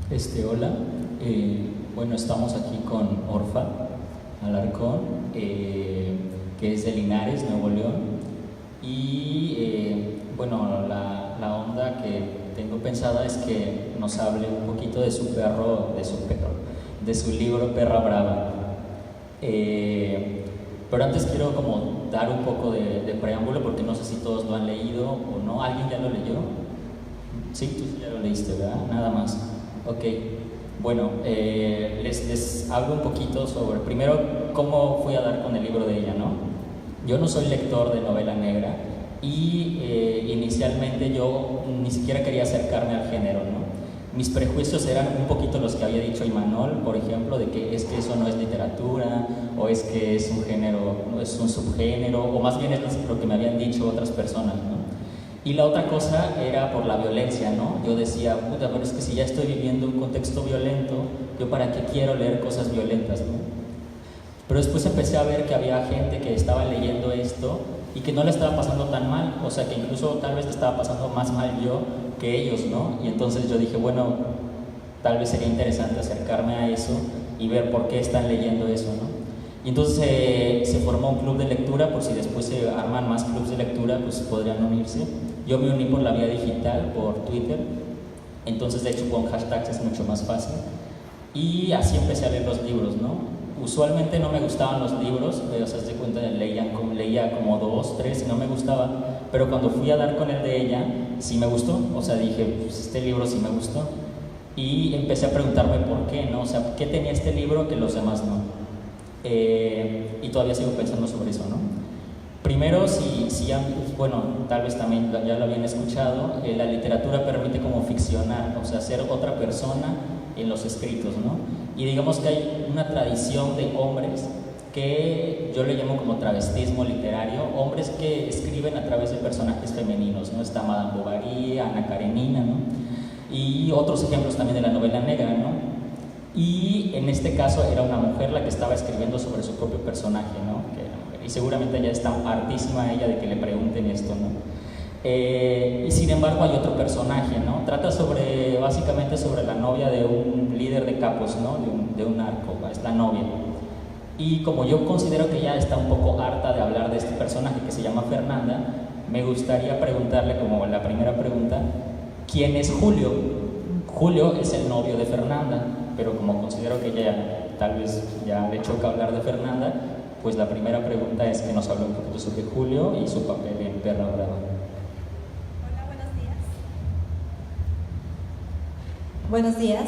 Hola, bueno, estamos aquí con Orfa Alarcón, que es de Linares, Nuevo León, y bueno, la onda que tengo pensada es que nos hable un poquito de su perro, de su libro Perra Brava. Pero antes quiero como dar un poco de preámbulo porque no sé si todos lo han leído o no. ¿Alguien ya lo leyó? Sí, tú sí ya lo leíste, ¿verdad? Nada más. Ok, bueno, les hablo un poquito sobre, primero, cómo fui a dar con el libro de ella, ¿no? Yo no soy lector de novela negra y inicialmente yo ni siquiera quería acercarme al género, ¿no? Mis prejuicios eran un poquito los que había dicho Imanol, por ejemplo, de que es que eso no es literatura, o es que es un género, no es un subgénero, o más bien es lo que me habían dicho otras personas, ¿no? Y la otra cosa era por la violencia, ¿no? Yo decía, puta, pero es que si ya estoy viviendo un contexto violento, ¿yo para qué quiero leer cosas violentas, no? Pero después empecé a ver que había gente que estaba leyendo esto y que no le estaba pasando tan mal, o sea, que incluso tal vez le estaba pasando más mal yo que ellos, ¿no? Y entonces yo dije, bueno, tal vez sería interesante acercarme a eso y ver por qué están leyendo eso, ¿no? Y entonces se formó un club de lectura, por si después se arman más clubes de lectura, pues podrían unirse. Yo me uní por la vía digital, por Twitter, entonces de hecho con hashtags es mucho más fácil. Y así empecé a leer los libros, ¿no? Usualmente no me gustaban los libros, o sea, se cuenta, leía como 2, 3 y no me gustaba, pero cuando fui a dar con el de ella, sí me gustó, o sea, dije, pues este libro sí me gustó. Y empecé a preguntarme por qué, ¿no? O sea, ¿qué tenía este libro que los demás no? Y todavía sigo pensando sobre eso, ¿no? Primero, si ya, bueno, tal vez también ya lo habían escuchado, la literatura permite como ficcionar, o sea, ser otra persona en los escritos, ¿no? Y digamos que hay una tradición de hombres que yo le llamo como travestismo literario, hombres que escriben a través de personajes femeninos, ¿no? Está Madame Bovary, Ana Karenina, ¿no? Y otros ejemplos también de la novela negra, ¿no? Y en este caso era una mujer la que estaba escribiendo sobre su propio personaje, ¿no? Que era mujer. Y seguramente ya está hartísima ella de que le pregunten esto, ¿no? Y sin embargo hay otro personaje, ¿no? Trata básicamente sobre la novia de un líder de capos, ¿no? De un narco, es la novia. Y como yo considero que ya está un poco harta de hablar de este personaje que se llama Fernanda, me gustaría preguntarle como la primera pregunta, ¿quién es Julio? Julio es el novio de Fernanda, pero como considero que ella tal vez ya le choca hablar de Fernanda, pues la primera pregunta es que nos hable un poquito sobre Julio y su papel en Perra Brava. Hola, buenos días. Buenos días,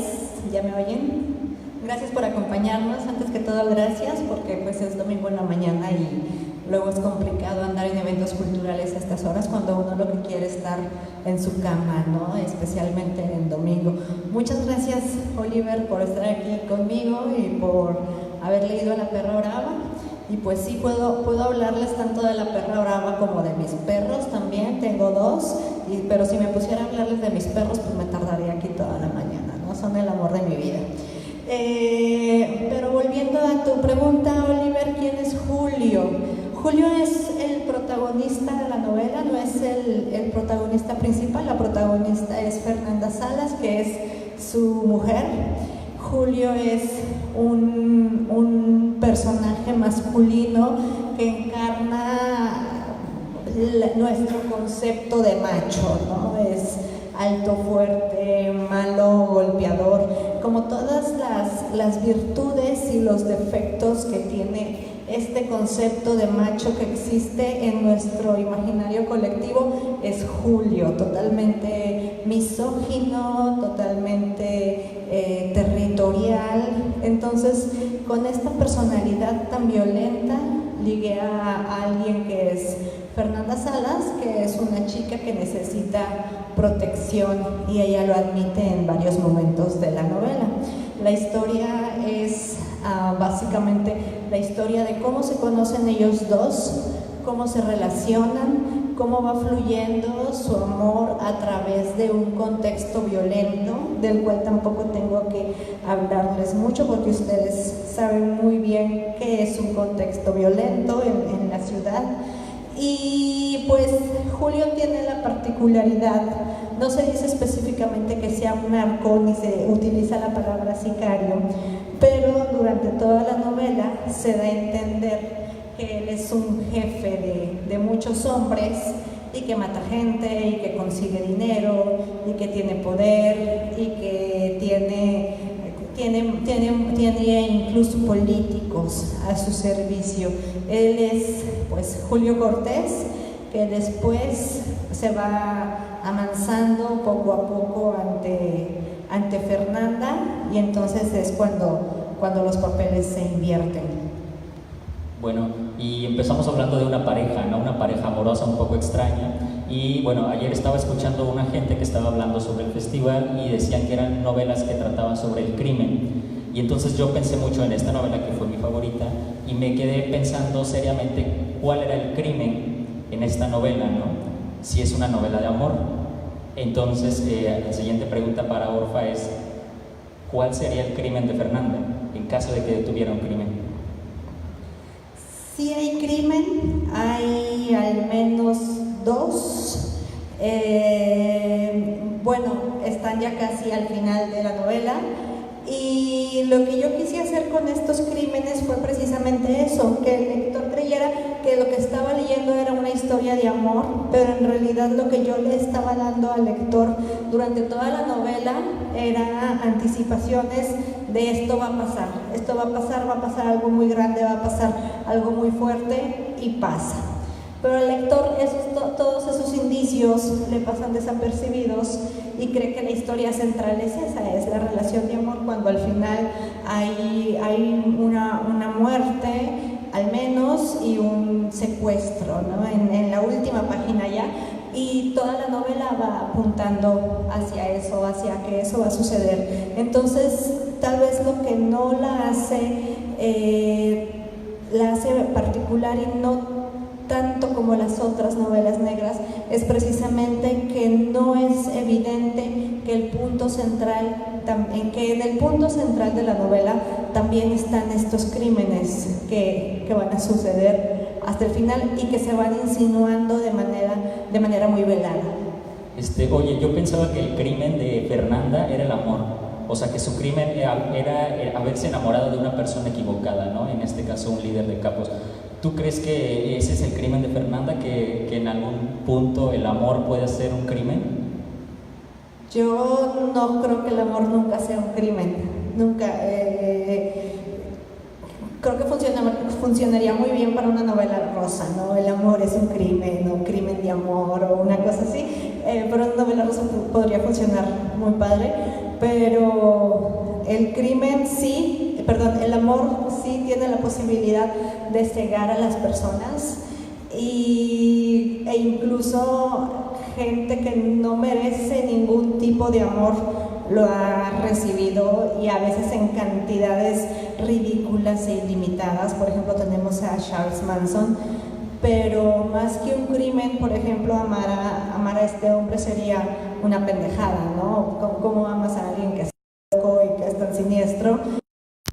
¿ya me oyen? Gracias por acompañarnos. Antes que todo, gracias porque pues es domingo en la mañana y luego es complicado andar en eventos culturales a estas horas cuando uno lo que quiere es estar en su cama, ¿no? Especialmente en domingo. Muchas gracias, Oliver, por estar aquí conmigo y por haber leído La Perra Brava. Y pues sí, puedo hablarles tanto de La Perra Brava como de mis perros también, tengo 2, pero si me pusiera a hablarles de mis perros, pues me tardaría aquí toda la mañana, ¿no? Son el amor de mi vida. Pero volviendo a tu pregunta, Oliver, ¿quién es Julio? Julio es el protagonista de la novela, no es el protagonista principal, la protagonista es Fernanda Salas, que es su mujer. Julio es un personaje masculino que encarna nuestro concepto de macho, ¿no? Es alto, fuerte, malo, golpeador, como todas las virtudes y los defectos que tiene este concepto de macho que existe en nuestro imaginario colectivo. Es Julio, totalmente misógino, totalmente territorial. Entonces, con esta personalidad tan violenta, ligué a alguien que es Fernanda Salas, que es una chica que necesita protección y ella lo admite en varios momentos de la novela. La historia es básicamente la historia de cómo se conocen ellos dos, cómo se relacionan, cómo va fluyendo su amor a través de un contexto violento, del cual tampoco tengo que hablarles mucho porque ustedes saben muy bien qué es un contexto violento en la ciudad. Y pues Julio tiene la particularidad, no se dice específicamente que sea un narco ni se utiliza la palabra sicario, pero durante toda la novela se da a entender que él es un jefe de muchos hombres y que mata gente y que consigue dinero y que tiene poder y que tiene incluso políticos a su servicio. Él es pues Julio Cortés, que después se va amansando poco a poco ante Fernanda, y entonces es cuando los papeles se invierten. Bueno, y empezamos hablando de una pareja, ¿no? Una pareja amorosa un poco extraña. Y bueno, ayer estaba escuchando una gente que estaba hablando sobre el festival y decían que eran novelas que trataban sobre el crimen. Y entonces yo pensé mucho en esta novela, que fue mi favorita, y me quedé pensando seriamente cuál era el crimen en esta novela, ¿no? Si es una novela de amor. Entonces, la siguiente pregunta para Orfa es: ¿cuál sería el crimen de Fernanda en caso de que tuviera un crimen? Sí hay crimen, hay al menos dos. Bueno, están ya casi al final de la novela, y lo que yo quise hacer con estos crímenes fue precisamente eso, que el lector creyera que lo que estaba leyendo era una historia de amor, pero en realidad lo que yo le estaba dando al lector durante toda la novela era anticipaciones de esto va a pasar, esto va a pasar algo muy grande, va a pasar algo muy fuerte, y pasa. Pero al lector todos esos indicios le pasan desapercibidos y cree que la historia central es esa, es la relación de amor, cuando al final hay una muerte, al menos, y un secuestro, ¿no? En la última página ya, y toda la novela va apuntando hacia eso, hacia que eso va a suceder. Entonces, tal vez lo que no la hace particular y no tanto como las otras novelas negras, es precisamente que no es evidente que en el punto central de la novela también están estos crímenes que van a suceder hasta el final y que se van insinuando de manera muy velada. Oye, yo pensaba que el crimen de Fernanda era el amor, o sea, que su crimen era haberse enamorado de una persona equivocada, ¿no? En este caso, un líder de capos. ¿Tú crees que ese es el crimen de Fernanda, que en algún punto el amor puede ser un crimen? Yo no creo que el amor nunca sea un crimen, nunca. Creo que funcionaría muy bien para una novela rosa, ¿no? El amor es un crimen de amor o una cosa así, pero una novela rosa podría funcionar muy padre, pero el amor sí tiene la posibilidad de cegar a las personas e incluso gente que no merece ningún tipo de amor lo ha recibido, y a veces en cantidades ridículas e ilimitadas. Por ejemplo, tenemos a Charles Manson, pero más que un crimen, por ejemplo, amar a este hombre sería una pendejada, ¿no? ¿Cómo amas a alguien que es loco y que es tan siniestro?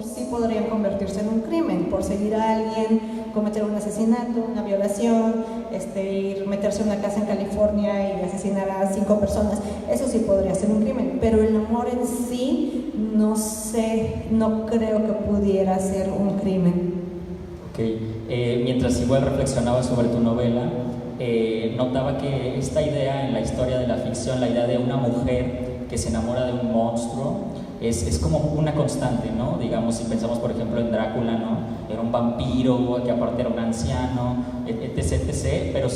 Sí podrían convertirse en un crimen, por seguir a alguien, cometer un asesinato, una violación, meterse en una casa en California y asesinar a 5 personas. Eso sí podría ser un crimen, pero el amor en sí, no creo que pudiera ser un crimen. Ok, mientras igual reflexionaba sobre tu novela, notaba que esta idea en la historia de la ficción, la idea de una mujer que se enamora de un monstruo, es como una constante, ¿no? Digamos, si pensamos por ejemplo en Drácula, ¿no? Era un vampiro que aparte era un anciano, etc, pero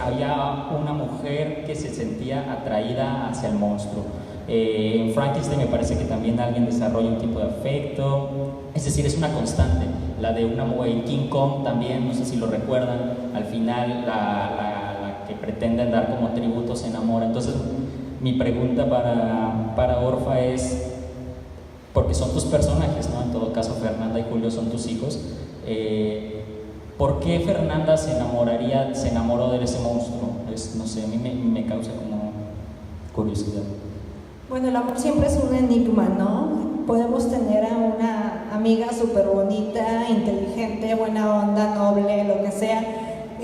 había una mujer que se sentía atraída hacia el monstruo. En Frankenstein me parece que también alguien desarrolla un tipo de afecto, es decir, es una constante. La de una mujer en King Kong también, no sé si lo recuerdan, al final la que pretenden dar como tributo se enamora. Entonces mi pregunta para Orfa es, porque son tus personajes, ¿no? En todo caso, Fernanda y Julio son tus hijos. ¿Por qué Fernanda se enamoró de ese monstruo? No sé, a mí me causa como curiosidad. Bueno, el amor siempre es un enigma, ¿no? Podemos tener a una amiga súper bonita, inteligente, buena onda, noble, lo que sea,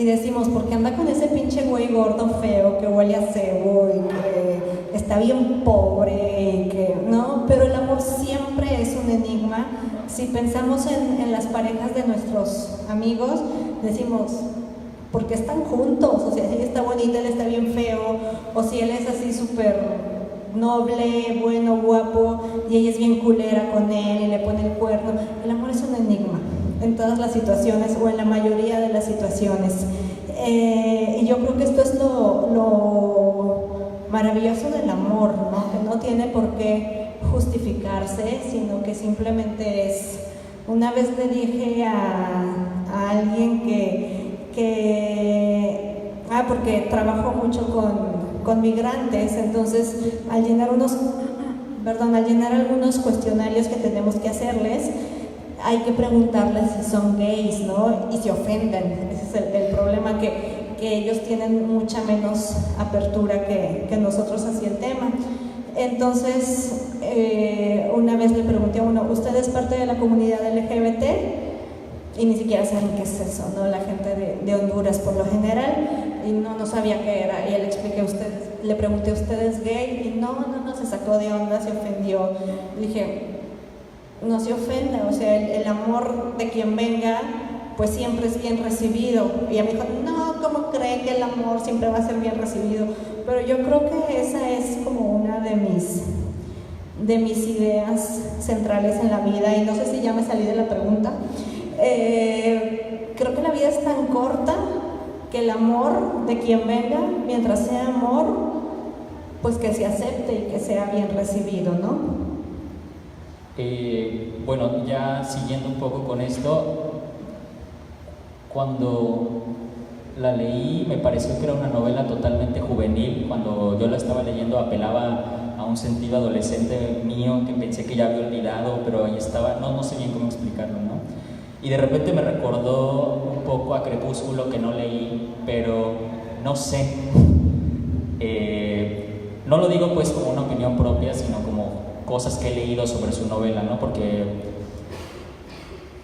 y decimos, porque anda con ese pinche güey gordo feo que huele a cebo y que está bien pobre y que, ¿no? Pero el amor siempre es un enigma. Si pensamos en las parejas de nuestros amigos, decimos, ¿por qué están juntos? O sea, si ella está bonita, él está bien feo, o si él es así súper noble, bueno, guapo, y ella es bien culera con él y le pone el cuerno. El amor es un enigma en todas las situaciones o en la mayoría de las situaciones. Y yo creo que esto es lo maravilloso del amor, ¿no? Que no tiene por qué justificarse, sino que simplemente es. Una vez le dije a alguien porque trabajo mucho con migrantes, entonces al llenar algunos cuestionarios que tenemos que hacerles, hay que preguntarles si son gays, ¿no? Y se ofenden. Ese es el problema, que ellos tienen mucha menos apertura que nosotros hacia el tema. Entonces, una vez le pregunté a uno, ¿usted es parte de la comunidad LGBT? Y ni siquiera saben qué es eso, ¿no? La gente de Honduras por lo general, y no sabía qué era. Y le pregunté, ¿usted es gay? Y no, se sacó de onda, se ofendió. Dije, no se ofenda, o sea, el amor de quien venga, pues siempre es bien recibido. Y ella me dijo, no, ¿cómo cree que el amor siempre va a ser bien recibido? Pero yo creo que esa es como una de mis ideas centrales en la vida, y no sé si ya me salí de la pregunta. Creo que la vida es tan corta que el amor de quien venga, mientras sea amor, pues que se acepte y que sea bien recibido, ¿no? Bueno, ya siguiendo un poco con esto, cuando la leí me pareció que era una novela totalmente juvenil. Cuando yo la estaba leyendo apelaba a un sentido adolescente mío que pensé que ya había olvidado, pero ahí estaba, no sé bien cómo explicarlo, ¿no? Y de repente me recordó un poco a Crepúsculo, que no leí, pero no sé. No lo digo pues como una opinión propia, sino como cosas que he leído sobre su novela, ¿no? Porque,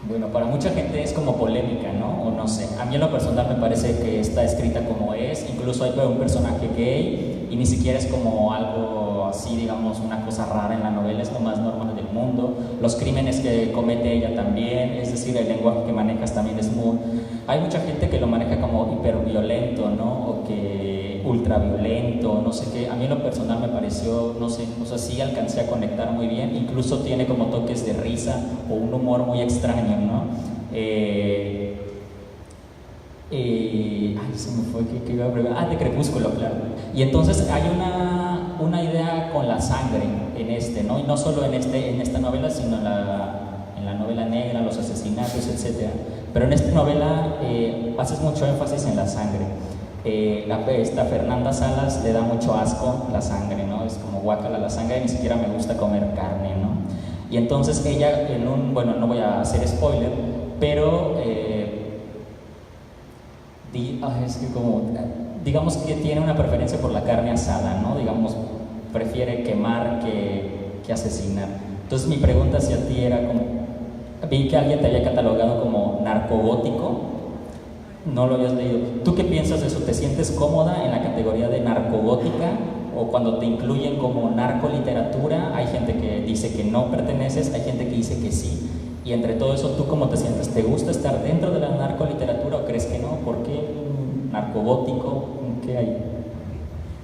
bueno, para mucha gente es como polémica, ¿no? O no sé. A mí en lo personal me parece que está escrita como es. Incluso hay un personaje gay y ni siquiera es como algo así, digamos, una cosa rara en la novela, es lo más normal del mundo. Los crímenes que comete ella también, es decir, el lenguaje que manejas también es muy... Hay mucha gente que lo maneja como hiperviolento, ¿no? O que ultraviolento, no sé qué. A mí en lo personal me pareció, no sé, o sea, sí alcancé a conectar muy bien. Incluso tiene como toques de risa o un humor muy extraño, ¿no? Se me fue, ¿qué iba a preguntar? De Crepúsculo, claro. Y entonces hay una idea con la sangre en ¿no? Y no solo en esta novela, sino en la novela negra, los asesinatos, etc. Pero en esta novela haces mucho énfasis en la sangre. Esta Fernanda Salas le da mucho asco la sangre, ¿no? Es como guácala la sangre, ni siquiera me gusta comer carne, ¿no? Y entonces ella bueno, no voy a hacer spoiler, pero es que digamos que tiene una preferencia por la carne asada, ¿no? Digamos, prefiere quemar que asesinar. Entonces mi pregunta hacia ti era como, vi que alguien te había catalogado como narcogótico, no lo habías leído. ¿Tú qué piensas de eso? ¿Te sientes cómoda en la categoría de narcogótica? O cuando te incluyen como narcoliteratura, hay gente que dice que no perteneces, hay gente que dice que sí. Y entre todo eso, ¿tú cómo te sientes? ¿Te gusta estar dentro de la narcoliteratura o crees que no? ¿Por qué narcogótico? ¿Qué hay?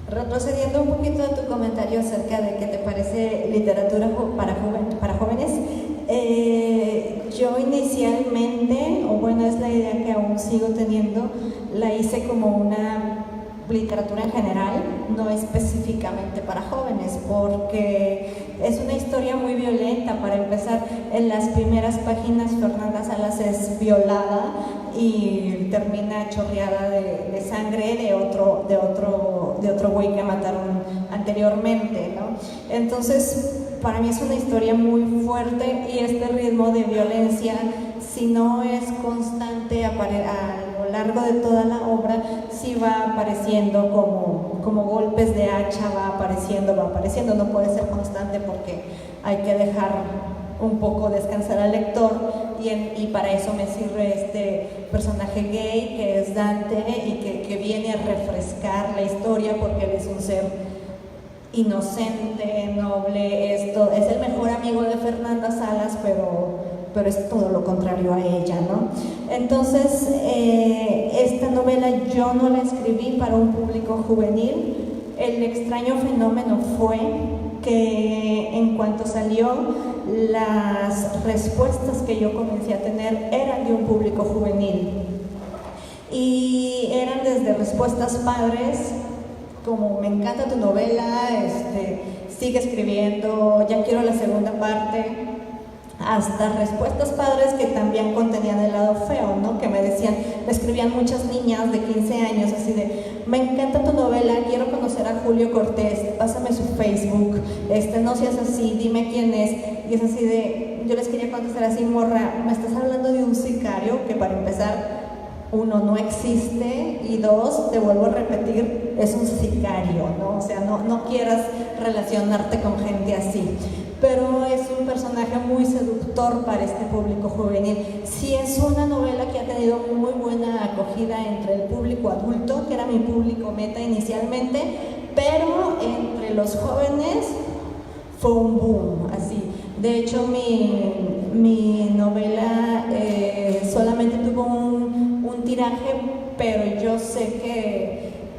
Retrocediendo un poquito a tu comentario acerca de que te parece literatura para jóvenes, yo inicialmente, o bueno, es la idea que aún sigo teniendo, la hice como una literatura en general, no específicamente para jóvenes, porque es una historia muy violenta. Para empezar, en las primeras páginas Fernanda Salas es violada y termina chorreada de sangre de otro güey que mataron anteriormente, ¿no? Entonces, para mí es una historia muy fuerte, y este ritmo de violencia, si no es constante a lo largo de toda la obra, sí va apareciendo como golpes de hacha, va apareciendo, no puede ser constante porque hay que dejar un poco descansar al lector, y para eso me sirve este personaje gay que es Dante y que viene a refrescar la historia porque él es un ser inocente, noble, es el mejor amigo de Fernanda Salas, pero es todo lo contrario a ella, ¿no? Entonces, esta novela yo no la escribí para un público juvenil. El extraño fenómeno fue que en cuanto salió, las respuestas que yo comencé a tener eran de un público juvenil. Y eran desde respuestas padres, como me encanta tu novela, sigue escribiendo, ya quiero la segunda parte, hasta respuestas padres que también contenían el lado feo, ¿no? Que me decían, me escribían muchas niñas de 15 años así de, me encanta tu novela, quiero conocer a Julio Cortés, pásame su Facebook, no seas así, dime quién es. Y es así de, yo les quería contestar así, morra, me estás hablando de un sicario que para empezar, uno, no existe, y dos, te vuelvo a repetir, es un sicario, ¿no? O sea, no quieras relacionarte con gente así. Pero es un personaje muy seductor para este público juvenil. Sí, es una novela que ha tenido muy buena acogida entre el público adulto, que era mi público meta inicialmente, pero entre los jóvenes fue un boom, así. De hecho, mi novela solamente tuvo un tiraje, pero yo sé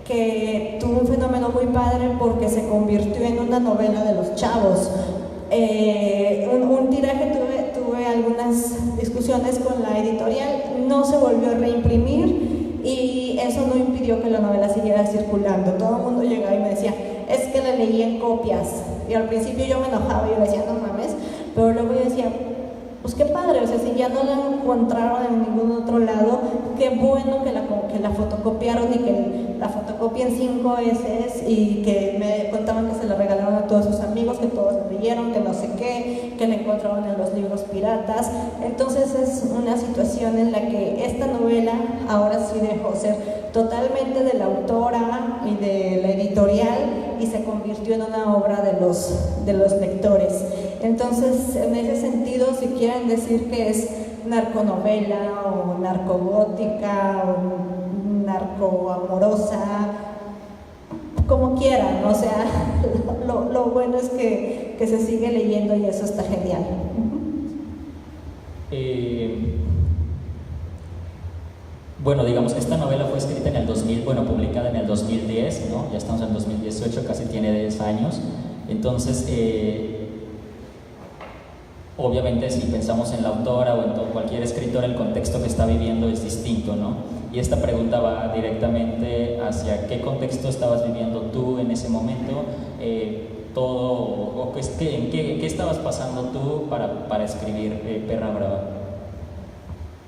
que tuvo un fenómeno muy padre porque se convirtió en una novela de los chavos. Un tiraje, tuve algunas discusiones con la editorial, no se volvió a reimprimir y eso no impidió que la novela siguiera circulando. Todo el mundo llegaba y me decía, es que la leí en copias, y al principio yo me enojaba y yo decía, no mames, pero luego yo decía, pues qué padre, o sea, si ya no la encontraron en ningún otro lado, qué bueno que la fotocopiaron y que la fotocopien 5 veces y que me contaban que se la regalaron a todos sus amigos, que todos la leyeron, que no sé qué, que la encontraron en los libros piratas. Entonces es una situación en la que esta novela ahora sí dejó ser totalmente de la autora y de la editorial y se convirtió en una obra de los lectores. Entonces, en ese sentido, si quieren decir que es narconovela o narcogótica o narcoamorosa, como quieran, o sea, lo bueno es que se sigue leyendo y eso está genial. Bueno, digamos, esta novela fue escrita en el 2000, bueno, publicada en el 2010, ¿no? Ya estamos en 2018, casi tiene 10 años. Entonces, obviamente si pensamos en la autora o en cualquier escritor, el contexto que está viviendo es distinto, ¿no? Y esta pregunta va directamente hacia qué contexto estabas viviendo tú en ese momento, en qué estabas pasando tú para escribir Perra Brava.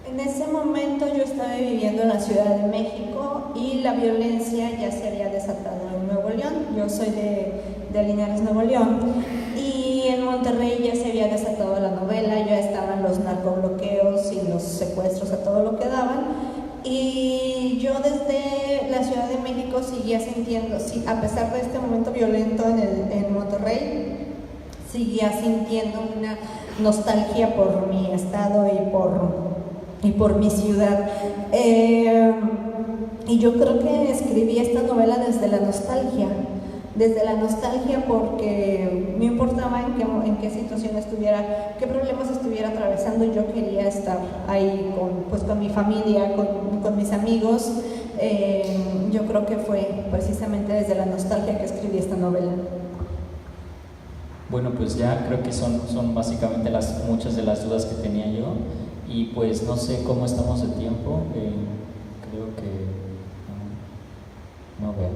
En ese momento yo estaba viviendo en la Ciudad de México y la violencia ya se había desatado en Nuevo León. Yo soy de Linares, Nuevo León, y en Monterrey ya se había desatado la novela, ya estaban los narcobloqueos y los secuestros a todo lo que daban, y yo desde la Ciudad de México seguía sintiendo, sí, a pesar de este momento violento en Monterrey, seguía sintiendo una nostalgia por mi estado y por mi ciudad. Y yo creo que escribí esta novela desde la nostalgia porque no importaba en qué situación estuviera, qué problemas estuviera atravesando, yo quería estar ahí con mi familia, con mis amigos. Yo creo que fue precisamente desde la nostalgia que escribí esta novela. Bueno, pues ya creo que son básicamente muchas de las dudas que tenía yo. Y pues no sé cómo estamos de tiempo, creo que no veo.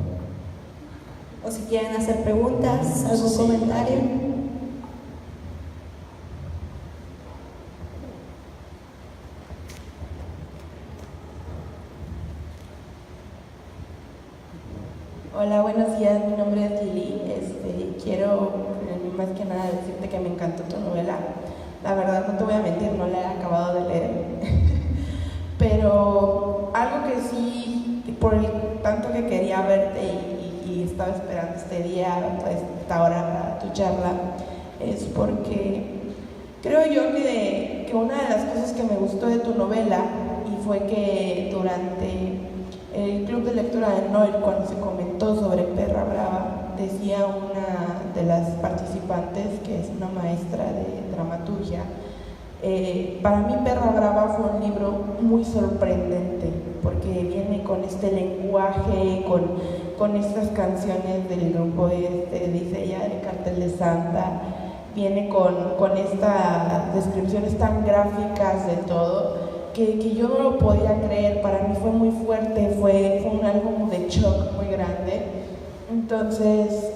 O si quieren hacer preguntas, algún comentario. Hola, buenos días, mi nombre es Lili. Quiero más que nada decirte que me encantó tu novela. La verdad, no te voy a mentir, no la he acabado de leer. Pero algo que sí, por el tanto que quería verte y estaba esperando este día, esta hora para tu charla, es porque Creo yo que una de las cosas que me gustó de tu novela, y fue que durante el club de lectura de Noir, cuando se comentó sobre Perra Brava, decía una de las participantes, que es una maestra de dramaturgia, para mí Perra Brava fue un libro muy sorprendente, porque viene con este lenguaje, con estas canciones del grupo dice ella, de Cartel de Santa, viene con estas descripciones tan gráficas de todo, que yo no lo podía creer. Para mí fue muy fuerte, fue un algo de shock muy grande. Entonces,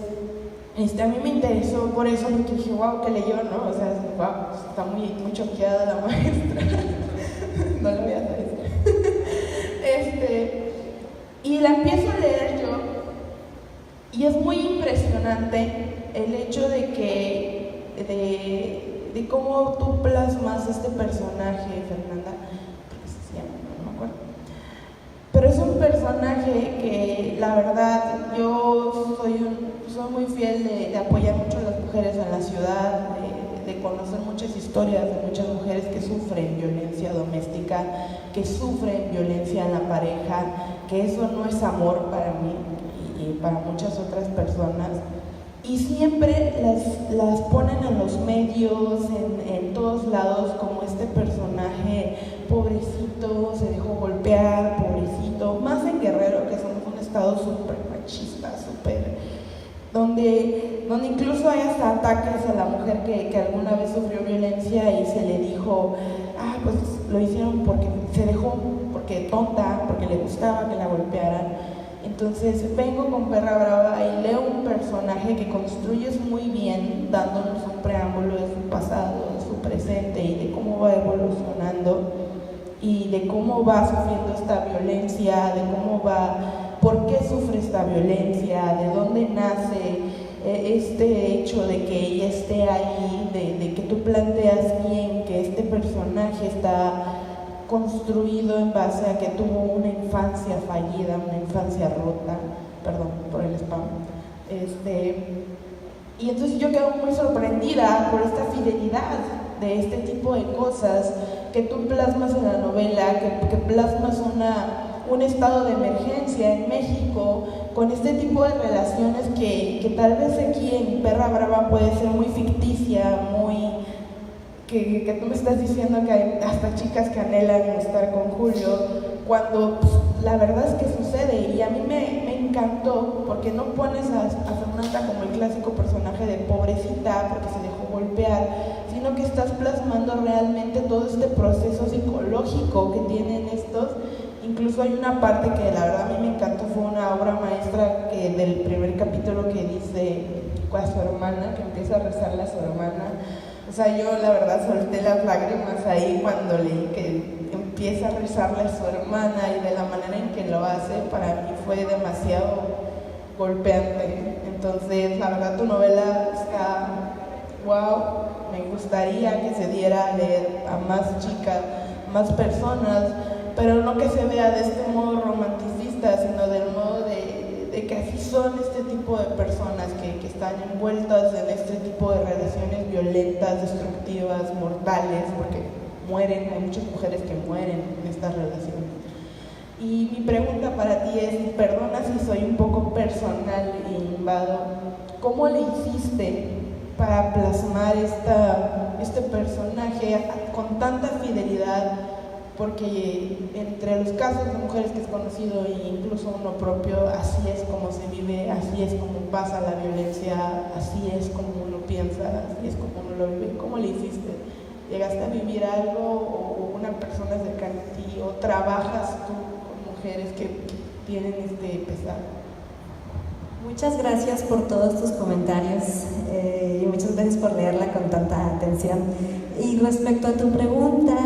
a mí me interesó por eso, porque dije, wow, ¿qué leyó, no? O sea, wow, está muy choqueada la maestra. No lo voy a hacer eso. Y la empiezo a leer yo, y es muy impresionante el hecho de cómo tú plasmas este personaje, Fernanda, ¿qué se llama? No me acuerdo. Pero es un personaje que, la verdad, yo soy muy fiel de apoyar mucho a las mujeres en la ciudad, de conocer muchas historias de muchas mujeres que sufren violencia doméstica, que sufren violencia en la pareja, que eso no es amor para mí y para muchas otras personas. Y siempre las ponen en los medios, en todos lados, como este personaje pobrecito, se dejó golpear, pobrecito, más en Guerrero, que somos un estado súper machista, donde incluso hay hasta ataques a la mujer que alguna vez sufrió violencia y se le dijo, pues lo hicieron porque se dejó, porque tonta, porque le gustaba que la golpearan. Entonces vengo con Perra Brava y leo un personaje que construyes muy bien, dándonos un preámbulo de su pasado, de su presente y de cómo va evolucionando y de cómo va sufriendo esta violencia, de cómo va, por qué sufre esta violencia, de dónde nace este hecho de que ella esté ahí, de que tú planteas bien que este personaje está construido en base a que tuvo una infancia fallida, una infancia rota, perdón por el spam, y entonces yo quedo muy sorprendida por esta fidelidad de este tipo de cosas que tú plasmas en la novela, que plasmas un estado de emergencia en México, con este tipo de relaciones que tal vez aquí en Perra Brava puede ser muy ficticia, que tú me estás diciendo que hay hasta chicas que anhelan estar con Julio, cuando pues, la verdad es que sucede. Y a mí me encantó, porque no pones a Fernanda como el clásico personaje de pobrecita porque se dejó golpear, sino que estás plasmando realmente todo este proceso psicológico que tienen estos. Incluso hay una parte que la verdad a mí me encantó, fue una obra maestra del primer capítulo, que dice a su hermana, que empieza a rezarle a su hermana. O sea, yo la verdad solté las lágrimas ahí cuando leí que empieza a rezarle a su hermana, y de la manera en que lo hace, para mí fue demasiado golpeante. Entonces, la verdad, tu novela está wow. Me gustaría que se diera a leer a más chicas, más personas, pero no que se vea de este modo romanticista, sino del modo de que así son este tipo de personas que están envueltas en este tipo de relaciones violentas, destructivas, mortales, porque mueren, hay muchas mujeres que mueren en estas relaciones. Y mi pregunta para ti es, perdona si soy un poco personal e invado, ¿cómo le hiciste para plasmar este personaje con tanta fidelidad? Porque entre los casos de mujeres que has conocido e incluso uno propio, así es como se vive, así es como pasa la violencia, así es como uno piensa, así es como uno lo vive. ¿Cómo le hiciste? ¿Llegaste a vivir algo o una persona cercana a ti, o trabajas tú con mujeres que tienen este pesar? Muchas gracias por todos tus comentarios y muchas gracias por leerla con tanta atención. Y respecto a tu pregunta,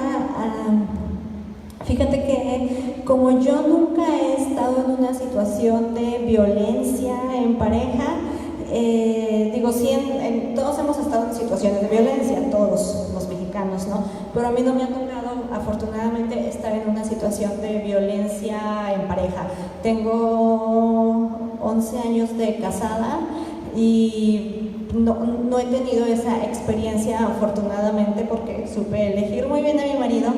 fíjate que como yo nunca he estado en una situación de violencia en pareja, sí, todos hemos estado en situaciones de violencia, todos los mexicanos, ¿no? Pero a mí no me ha tocado, afortunadamente, estar en una situación de violencia en pareja. Tengo 11 años de casada y no he tenido esa experiencia afortunadamente porque supe elegir muy bien a mi marido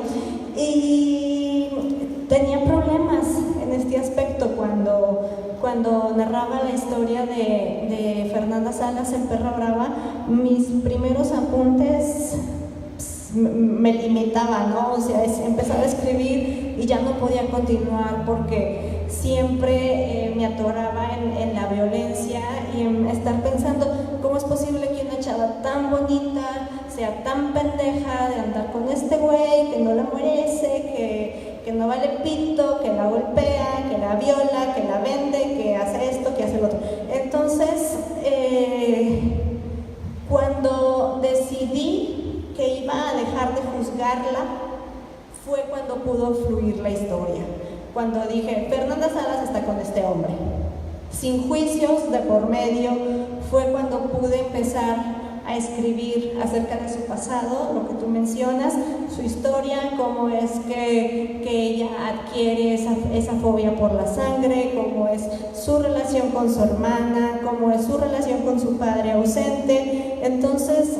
y tenía problemas en este aspecto cuando narraba la historia de Fernanda Salas en Perra Brava. Mis primeros apuntes me limitaban, ¿no? O sea, empezaba a escribir y ya no podía continuar porque siempre me atoraba en la violencia y en estar pensando cómo es posible que una chava tan bonita sea tan pendeja de andar con este güey que no la merece, que no vale pito, que la golpea, que la viola, que la vende, que hace esto, que hace lo otro. Entonces, cuando decidí que iba a dejar de juzgarla, fue cuando pudo fluir la historia. Cuando dije, Fernanda Salas está con este hombre, sin juicios de por medio, fue cuando pude empezar a escribir acerca de su pasado, lo que tú mencionas, su historia, cómo es que ella adquiere esa fobia por la sangre, cómo es su relación con su hermana, cómo es su relación con su padre ausente. Entonces,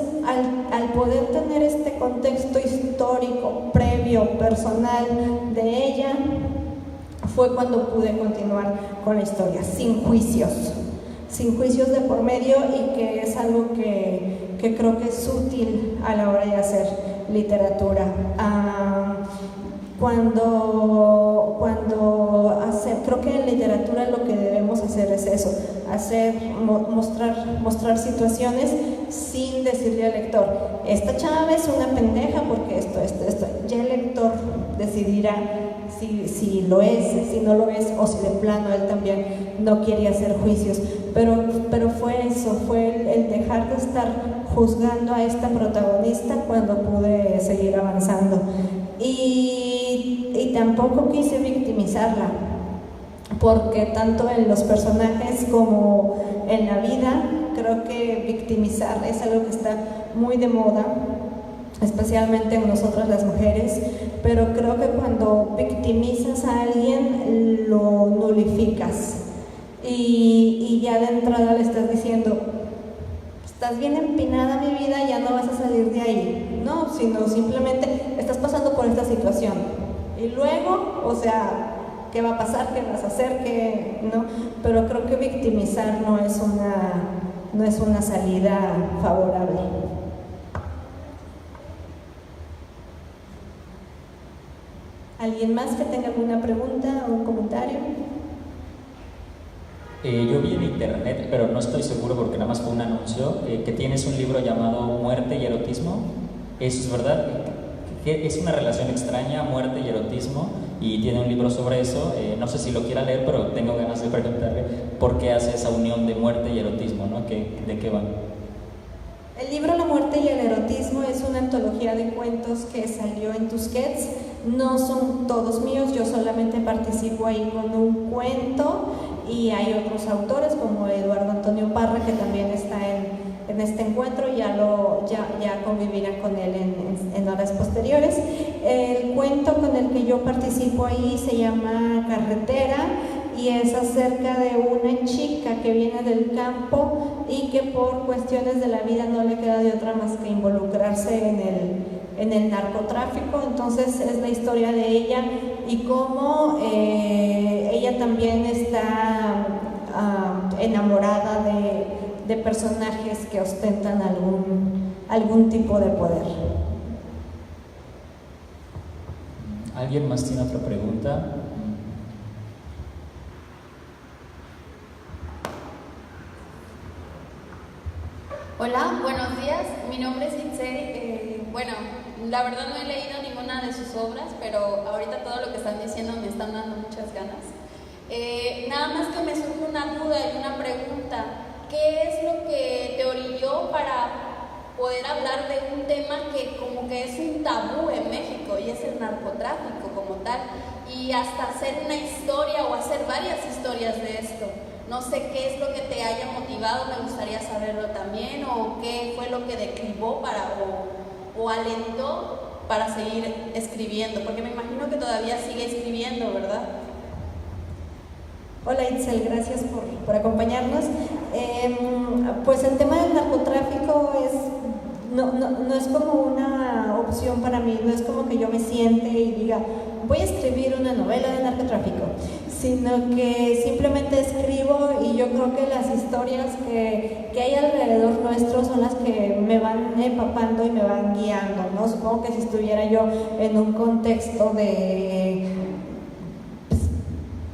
al poder tener este contexto histórico, previo, personal de ella, fue cuando pude continuar con la historia, sin juicios de por medio, y que es algo que creo que es útil a la hora de hacer literatura. Creo que en literatura lo que debemos hacer es eso, mostrar situaciones sin decirle al lector, esta chava es una pendeja porque esto. Ya el lector decidirá si lo es, si no lo es, o si de plano él también no quiere hacer juicios. Pero fue eso, fue el dejar de estar juzgando a esta protagonista cuando pude seguir avanzando. Y tampoco quise victimizarla, porque tanto en los personajes como en la vida, creo que victimizar es algo que está muy de moda, especialmente en nosotras las mujeres, pero creo que cuando victimizas a alguien lo nulificas y ya de entrada le estás diciendo, estás bien empinada mi vida, ya no vas a salir de ahí, no, sino simplemente estás pasando por esta situación y luego, o sea, ¿qué va a pasar? ¿Qué vas a hacer? ¿Qué no? Pero creo que victimizar no es una salida favorable. ¿Alguien más que tenga alguna pregunta o un comentario? Yo vi en internet, pero no estoy seguro porque nada más fue un anuncio, que tienes un libro llamado Muerte y Erotismo. ¿Eso es verdad? Que es una relación extraña, muerte y erotismo, y tiene un libro sobre eso. No sé si lo quiera leer, pero tengo ganas de preguntarle por qué hace esa unión de muerte y erotismo, ¿no? ¿De qué va? El libro La muerte y el erotismo es una antología de cuentos que salió en Tusquets. No son todos míos, yo solamente participo ahí con un cuento, y hay otros autores como Eduardo Antonio Parra, que también está en este encuentro, ya convivirán con él en horas posteriores. El cuento con el que yo participo ahí se llama Carretera, y es acerca de una chica que viene del campo y que por cuestiones de la vida no le queda de otra más que involucrarse en el narcotráfico. Entonces es la historia de ella y cómo ella también está enamorada de personajes que ostentan algún tipo de poder. ¿Alguien más tiene otra pregunta? Hola, buenos días. Mi nombre es Itzel. Bueno, la verdad no he leído ninguna de sus obras, pero ahorita todo lo que están diciendo me están dando muchas ganas. Nada más que me surge una duda y una pregunta. ¿Qué es lo que te orilló para poder hablar de un tema que como que es un tabú en México, y es el narcotráfico como tal, y hasta hacer una historia o hacer varias historias de esto? No sé qué es lo que te haya motivado, me gustaría saberlo también, o qué fue lo que declinó o alentó para seguir escribiendo, porque me imagino que todavía sigue escribiendo, ¿verdad? Hola Itzel, gracias por acompañarnos. Pues el tema del narcotráfico no es como una opción para mí, no es como que yo me siente y diga, voy a escribir una novela de narcotráfico, sino que simplemente escribo y yo creo que las historias que hay alrededor nuestro son las que me van empapando y me van guiando, ¿no? Supongo que si estuviera yo en un contexto de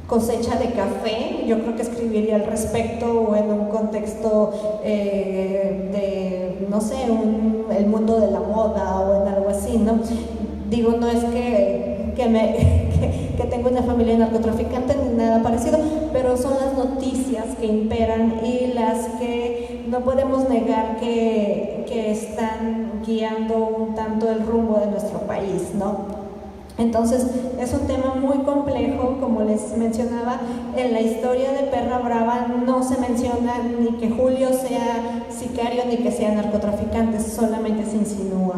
cosecha de café, yo creo que escribiría al respecto, o en un contexto de, no sé, el mundo de la moda o en algo así, ¿no? Digo, no es que tengo una familia de narcotraficantes ni nada parecido, pero son las noticias que imperan y las que no podemos negar que están guiando un tanto el rumbo de nuestro país, ¿no? Entonces, es un tema muy complejo, como les mencionaba, en la historia de Perra Brava no se menciona ni que Julio sea sicario ni que sea narcotraficante, solamente se insinúa.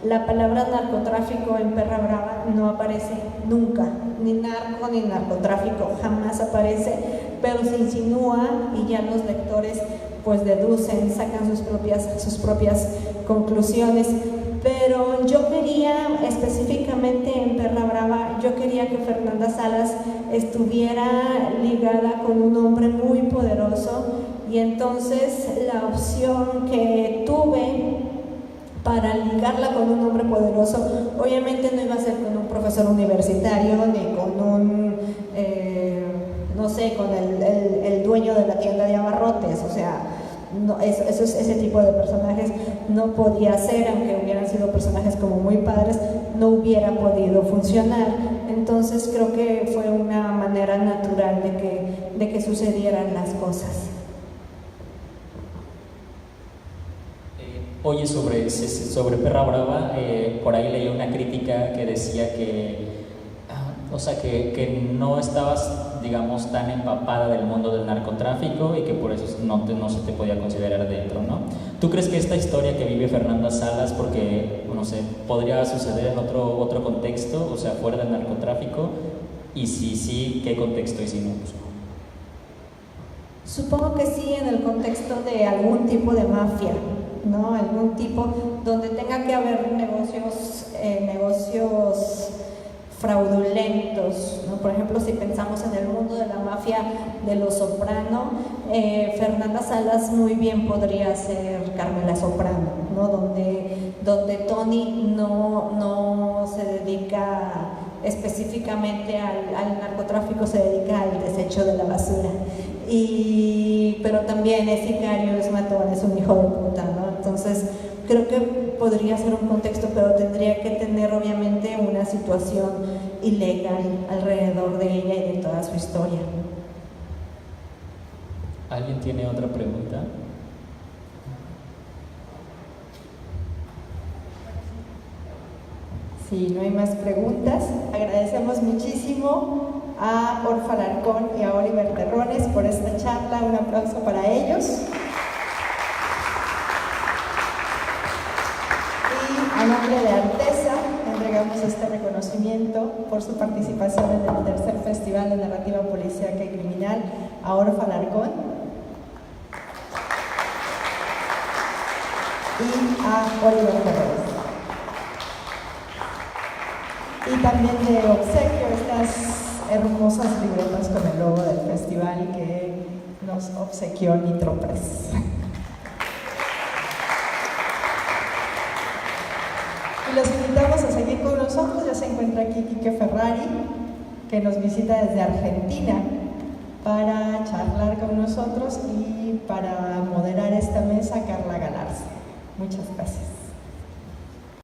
La palabra narcotráfico en Perra Brava no aparece nunca, ni narco ni narcotráfico, jamás aparece, pero se insinúa y ya los lectores pues deducen, sacan sus propias conclusiones. Pero yo quería, específicamente en Perra Brava, yo quería que Fernanda Salas estuviera ligada con un hombre muy poderoso, y entonces la opción que tuve para ligarla con un hombre poderoso, obviamente no iba a ser con un profesor universitario, ni con un, no sé, con el dueño de la tienda de abarrotes, o sea, no, ese tipo de personajes no podía ser, aunque hubieran sido personajes como muy padres, no hubiera podido funcionar. Entonces creo que fue una manera natural de que sucedieran las cosas. Oye, sobre Perra Brava, por ahí leí una crítica que decía que no estabas, digamos, tan empapada del mundo del narcotráfico y que por eso no se te podía considerar dentro, ¿no? ¿Tú crees que esta historia que vive Fernanda Salas, porque, no sé, podría suceder en otro contexto, o sea, fuera del narcotráfico? Y si sí, ¿qué contexto? Y si no, pues no. Supongo que sí, en el contexto de algún tipo de mafia, ¿no? Algún tipo donde tenga que haber negocios fraudulentos, ¿no? Por ejemplo, si pensamos en el mundo de la mafia de Los Soprano, Fernanda Salas muy bien podría ser Carmela Soprano, ¿no? Donde Tony no se dedica específicamente al narcotráfico, se dedica al desecho de la basura, pero también es sicario, es matón, es un hijo de puta, ¿no? Entonces creo que podría ser un contexto, pero tendría que tener obviamente una situación ilegal alrededor de ella y de toda su historia. ¿Alguien tiene otra pregunta? Si no hay más preguntas, agradecemos muchísimo a Orfa Alarcón y a Oliver Terrones por esta charla. Un aplauso para ellos. A nombre de Artesa, entregamos este reconocimiento por su participación en el tercer Festival de Narrativa Policíaca y Criminal a Orfa Alarcón y a Oliver Terrones. Y también de obsequio estas hermosas libretas con el logo del festival que nos obsequió Nitro Press. Y los invitamos a seguir con nosotros. Ya se encuentra aquí Quique Ferrari, que nos visita desde Argentina para charlar con nosotros, y para moderar esta mesa Carla Galarza. Muchas gracias.